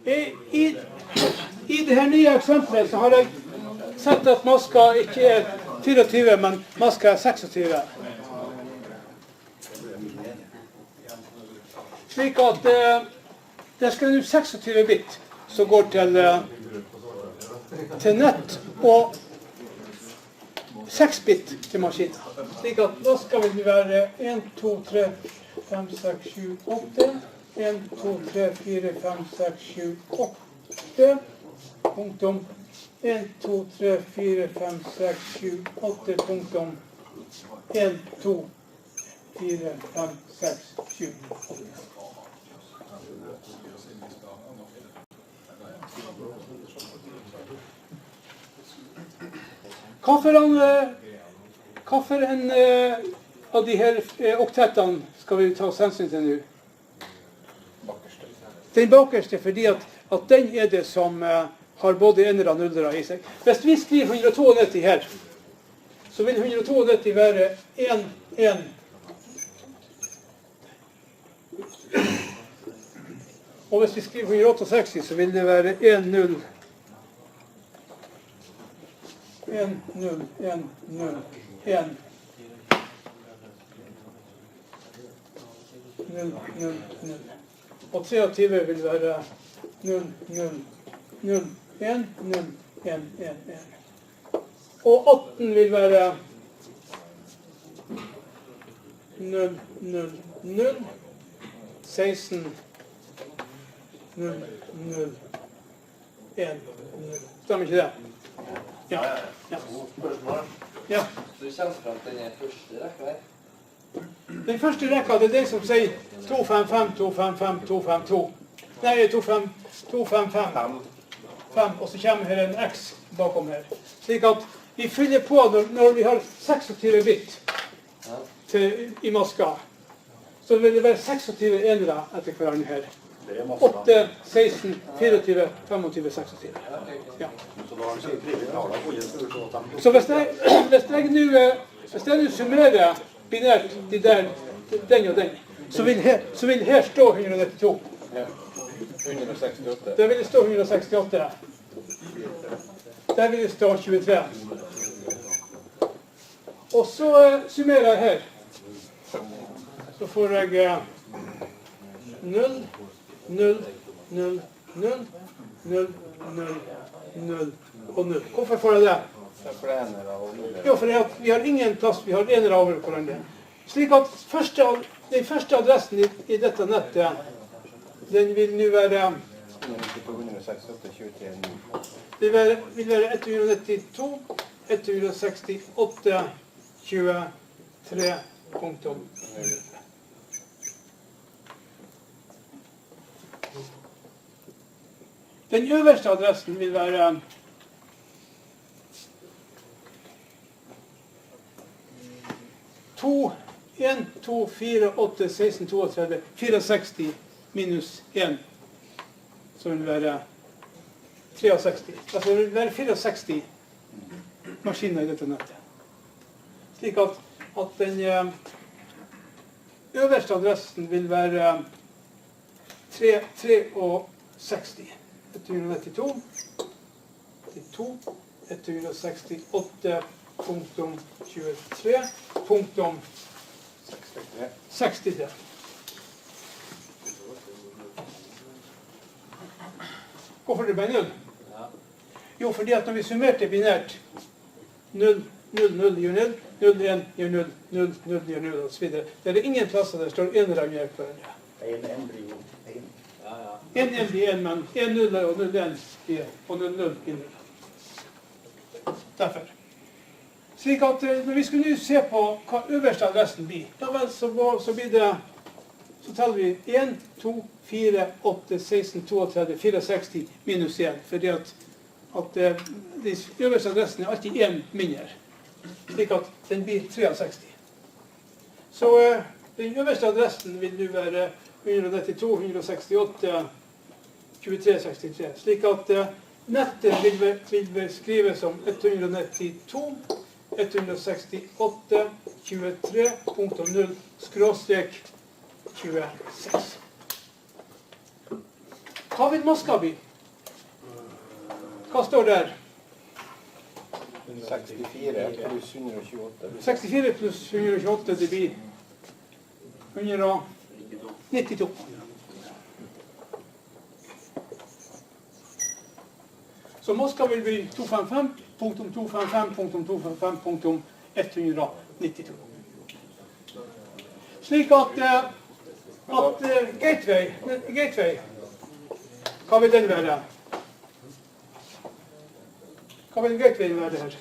I det her nye eksempelet så har jeg sett at maska ikke er 24, men maska er 26. Slik at det skal nå 26 bit som går til nett, og 6 bit til maskinen. Slik at da skal vi være 1, 2, 3, 5, 6, 7, 8. 1, 2, 3, 4, 5, 6, 7, 8. Punktum. 1, 2, 3, 4, 5, 6, 7, 8. Punktum. 1, 2, 4, 5, 6, 7, 8. Hva for en av de her oktettene skal vi ta hensyn til nå? Den bakerste, fordi at den er det som har både enere og nullere i seg. Hvis vi skriver 192 her, så vil 192 være 1, 1. Og hvis vi skriver 168, så vil det være 1, 0. 1, 0, 1, 0, 1. 0, 0, 0. Og 23 vil være 0, 0, 0, 1, 0, 1, 1, 1. Og 18 vil være 0, 0, 0, 16, 0, 0, 1, 0. Stemmer ikke det? Ja. Spørsmål? Ja. Så vi kommer frem til den første rekka her. Den første rekka, det er den som sier 255, 255, 252. Nei, 255, 5, og så kommer her en X bakom her. Slik at vi fyller på når vi har 26 bit i maska. Så vil det være 26 enere etter hverandre her. 8, 16, 24, 25, 26. Ja. Så hvis jeg nå summerer binært den og den, så vil her stå 192. Ja. 168. Der vil det stå 168. Der vil det stå 23. Og så summerer jeg her. Så får jeg 0, 0, 0, 0, 0, 0, 0 og 0. Hvorfor får jeg det? Jo, for vi har ingen plass, vi har enere over hverandre. Slik at den første adressen i dette nettet, den vil nå være det vil være 192, 168, 23, punktum. Den øverste adressen vil være 1, 2, 4, 8, 16, 32, 64 minus 1, som vil være 63. Altså det vil være 64 maskiner i dette nettet. Slik at den øverste adressen vil være 63. 192, 168, punktum 23, punktum 63. Hvorfor det ble 0? Jo, fordi at når vi summerte binært 0, 0, 0 gjør 0, 0, 1 gjør 0, 0, 0 gjør 0, og så videre. Det er ingen plasser der står en rang gjør hverandre. En blir 1, men 1 0 og 0 1 blir, og 0 0 blir 0. Derfor. Slik at når vi skulle se på hva øverste adressen blir, da vel så blir det, så teller vi 1, 2, 4, 8, 16, 32, 64 minus 1, fordi at de øverste adressen er alltid 1 mindre, slik at den blir 63. Så den øverste adressen vil nu være 192, 168, 23, 63, slik at nettet vil skrives som 192, 168, 23.0, skråstrek 26. Hva vil maska bli? Hva står der? 64 pluss 128. 64 pluss 128, det blir 192. Så maska vil bli 255.255.255.192. Slik at gateway, hva vil den være? Hva vil gateway være her?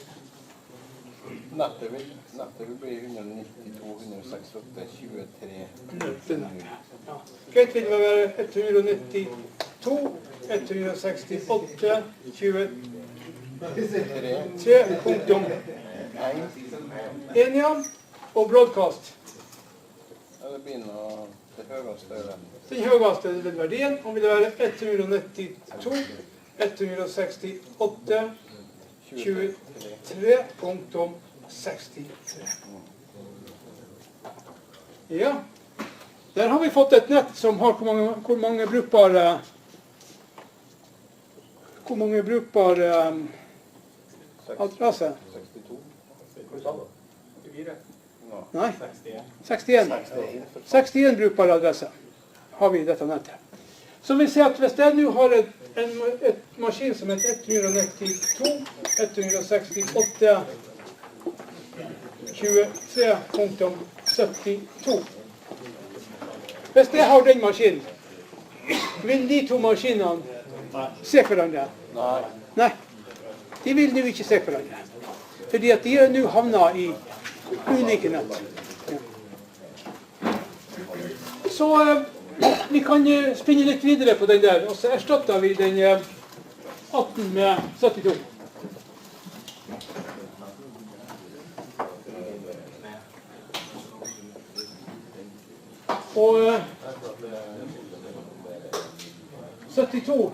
Nettet vil bli 192, 168, 23. Ja. Gateway vil være 192, 168, 23.1 ja, og broadcast. Ja, det blir noe det høyeste. Den høyeste verdien vil være 192, 168, 23.63. Ja, der har vi fått et nett som har hvor mange brukbare adresser? 62. Nei, 61. 61 brukbare adresser har vi i dette nettet. Så vi ser at hvis jeg nå har et maskin som heter 192, 168, 23.72. Hvis jeg har den maskinen, vil de to maskinene se hverandre? Nei. De vil nå ikke se hverandre. Fordi at de er nå havnet i ulike nett. Ja. Så vi kan spinne litt videre på den der, og så erstatter vi den 18 med 72. Og 72,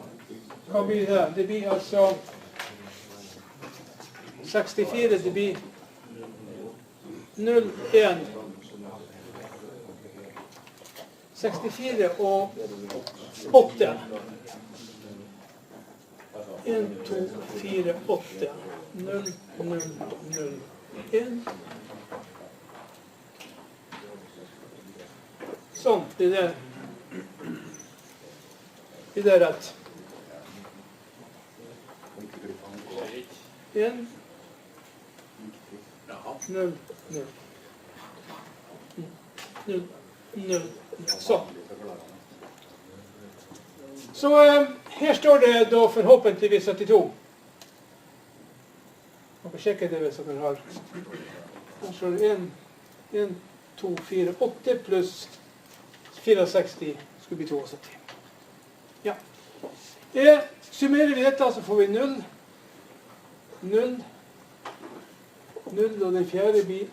hva blir det? Det blir altså 64, det blir 0, 1. 64 og 8. 1, 2, 4, 8. 0, 0, 0, 1. Sånn, blir det rett. 1, 0, 0. 0, 0. Sånn. Så her står det da forhåpentligvis 72. Dere sjekker det hvis dere har. Her står det 1, 2, 4, 8 pluss 64 skulle bli 72. Ja. Summerer vi dette, så får vi 0, 0, 0, og den fjerde blir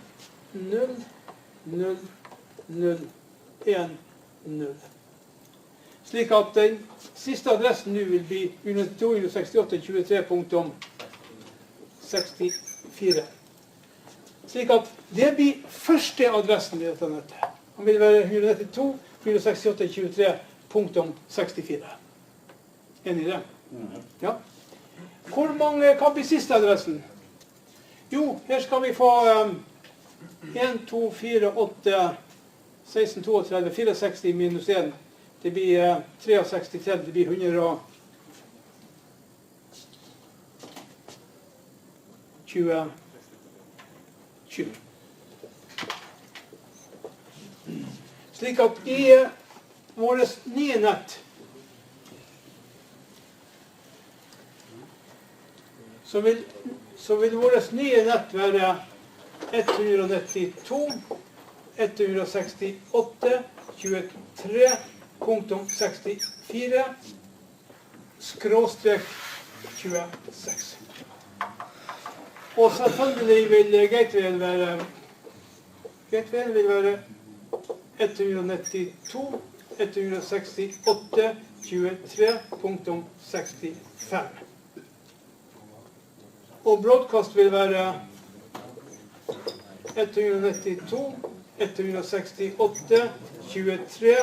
0, 0, 0, 1, 0. Slik at den siste adressen nå vil bli 192.23.64. Slik at det blir første adressen i dette nettet. Den vil være 192.23.64. Enig i det? Ja. Hvor mange kan bli siste adressen? Jo, her skal vi få 1, 2, 4, 8, 16, 32, 64 minus 1. Det blir 63, det blir 120. Slik at i vårt nye nett så vil vårt nye nett være 192, 168, 23.64, skråstrek 26. Og selvfølgelig vil gatewayen være 192, 168, 23.65. Og broadcast vil være 192, 168, 23,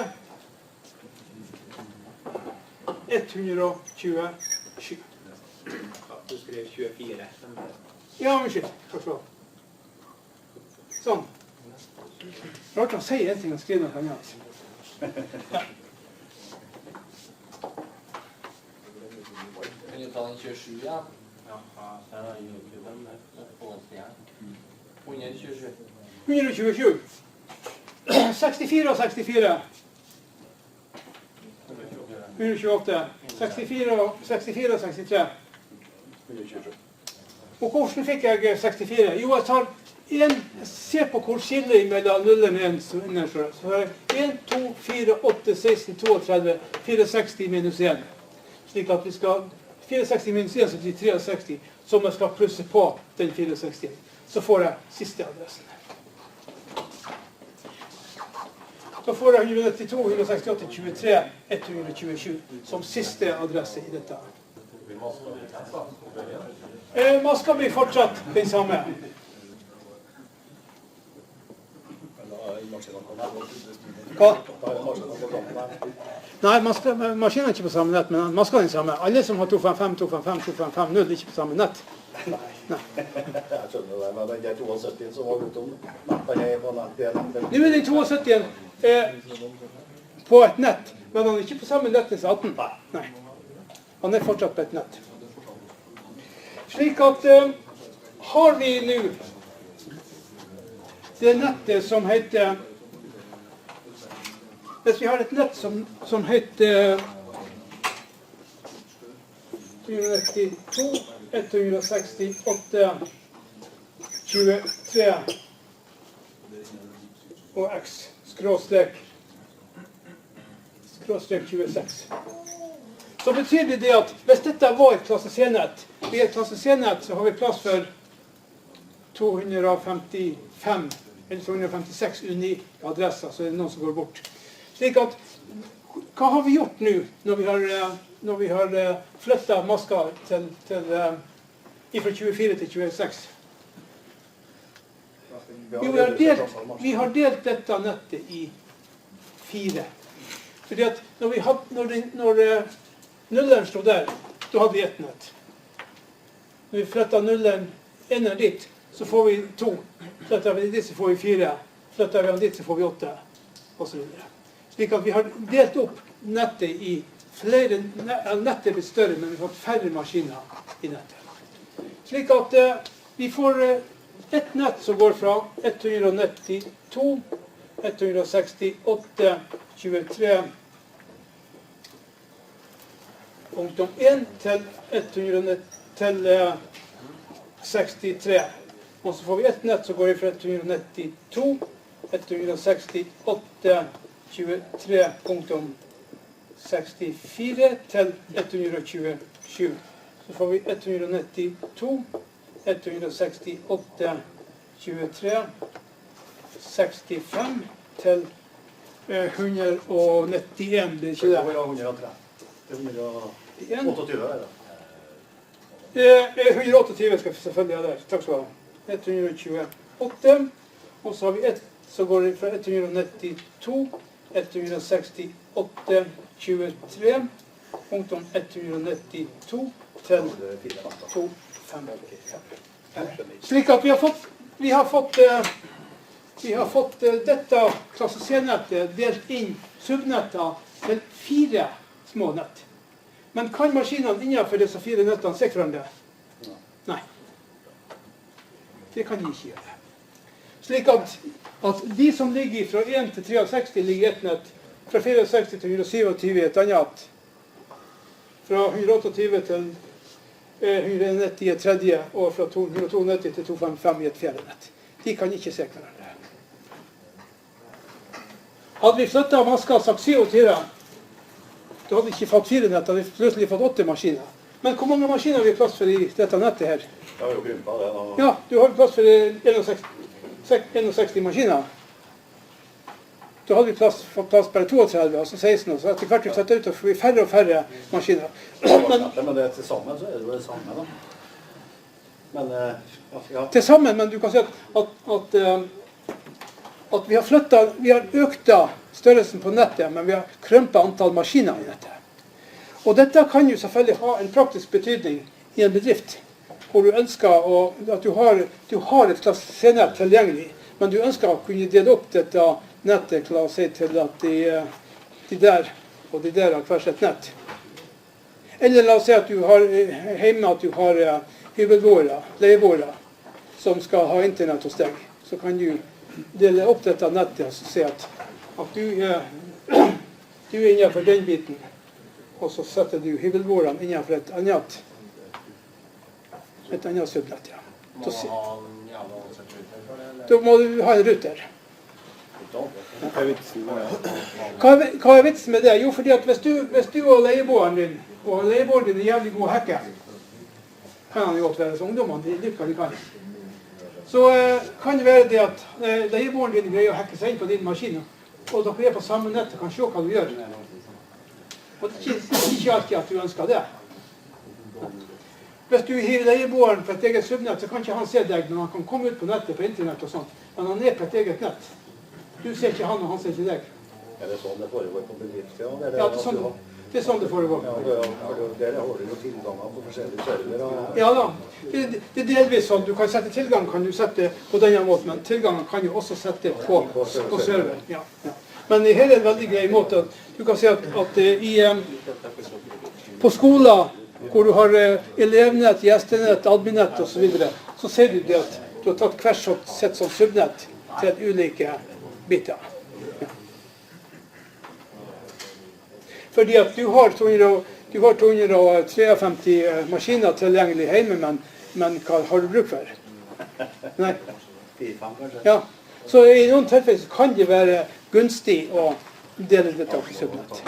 127. Du skrev 24. Ja, unnskyld. Sånn. Rart å si en ting og skrive noe annet. Ja. Kan du ta den 27, ja? Ja, så er det jo ikke den der. 127. 127. 64 og 64. 128. 64 og 63. 127. Og hvordan fikk jeg 64? Jo, jeg ser på hvor skillet mellom nullene er. Så har jeg 1, 2, 4, 8, 16, 32, 64 minus 1. Slik at vi skal 64 minus 1, så blir 63, som jeg skal plusse på den 64. Så får jeg siste adressen. Så får jeg 192, 168, 23, 127 som siste adresse i dette. Maska blir fortsatt den samme. Hva? Nei, maskinen er ikke på samme nett, men maska er den samme. Alle som har 255, 255, 255, 0 er ikke på samme nett. Nei. Jeg skjønner det, men den 72 som var utom natta her på nettet. Nå er den 72 på et nett, men han er ikke på samme nett som 18. Nei. Han er fortsatt på et nett. Slik at har vi nå det nettet som heter, hvis vi har et nett som heter 192, 168, 23 og x skråstrek 26. Så betyr det at hvis dette var et klasse C-nett, i et klasse C-nett så har vi plass for 255 eller 256 unike adresser, så er det noen som går bort. Slik at, hva har vi gjort nå når vi har flyttet maska fra 24 til 26? Jo, vi har delt dette nettet i 4. Fordi at når nulleren stod der, da hadde vi ett nett. Når vi flyttet nulleren ender dit, så får vi 2. Flytter vi dit, så får vi 4. Flytter vi dit, så får vi 8. Og så videre. Slik at vi har delt opp nettet i flere, nettet blir større, men vi har fått færre maskiner i nettet. Slik at vi får et nett som går fra 192, 168, 23, punktum 1 til 63. Og så får vi et nett som går fra 192, 168, 23, punktum 64 til 127. Så får vi 192, 168, 23, 65 til 191, blir ikke det? 130. 128 er det. 128 skal vi selvfølgelig ha der. Takk skal du ha. 128. Og så har vi et som går fra 192, 168, 23, punktum 192 til 255. Slik at vi har fått dette klasse C-nettet delt inn subnetter til 4 små nett. Men kan maskinene innenfor disse 4 nettene se hverandre? Nei. Det kan de ikke gjøre. Slik at de som ligger fra 1 til 63 ligger i et nett, fra 64 til 127 et annet, fra 128 til 190 i et tredje, og fra 192 til 255 i et fjerde nett. De kan ikke se hverandre. Hadde vi flyttet maska og sagt 27, da hadde vi ikke fått 4 nett, da hadde vi plutselig fått 8 maskiner. Men hvor mange maskiner har vi plass for i dette nettet her? Det har jo krympet det da. Ja, du har plass for 61 maskiner. Da hadde vi fått plass bare 32, altså 16, så etter hvert vi flyttet ut, og får vi færre og færre maskiner. Men det til sammen så er det jo det samme da. Men, ja. Til sammen, men du kan si at vi har økt størrelsen på nettet, men vi har krømpet antall maskiner i nettet. Og dette kan jo selvfølgelig ha en praktisk betydning i en bedrift, hvor du ønsker at du har et slags senett tilgjengelig, men du ønsker å kunne dele opp dette nettet, la oss si til at de der og de der har hver sitt nett. Eller la oss si at du har hjemme at du har hybelboere, leieboere, som skal ha internett hos deg. Så kan du dele opp dette nettet og si at du er innenfor den biten, og så setter du hybelboerne innenfor et annet subnett. Ja. Må man ha en jævla ruter for det? Eller? Da må du ha en ruter. Hva er vitsen med det? Hva er vitsen med det? Jo, fordi at hvis du og leieboeren din, og leieboeren din er jævlig god å hacke, kan han jo godt være, så ungdommene de lykker de kan. Så kan det være det at leieboeren din greier å hacke seg inn på din maskin, og dere er på samme nett og kan se hva du gjør. Og det er ikke alltid at du ønsker det. Hvis du hiver leieboeren på et eget subnett, så kan ikke han se deg når han kan komme ut på nettet, på internett og sånt. Men han er på et eget nett. Du ser ikke han, og han ser ikke deg. Er det sånn det foregår på bedriftssiden? Ja, det er sånn det foregår. Ja, der har du jo tilganger på forskjellige server. Ja da. Det er delvis sånn. Du kan sette tilgang kan du sette på denne måten, men tilgangen kan du også sette på server. Ja, ja. Men her er en veldig grei måte. Du kan si at på skoler, hvor du har elevnett, gjestenett, adminnett og så videre, så ser du det at du har tatt hvert sitt som subnett til ulike biter. Ja. Fordi at du har 253 maskiner tilgjengelig hjemme, men hva har du bruk for? Nei. 4-5 kanskje? Ja. Så i noen tilfeller kan det være gunstig å dele dette opp i subnett.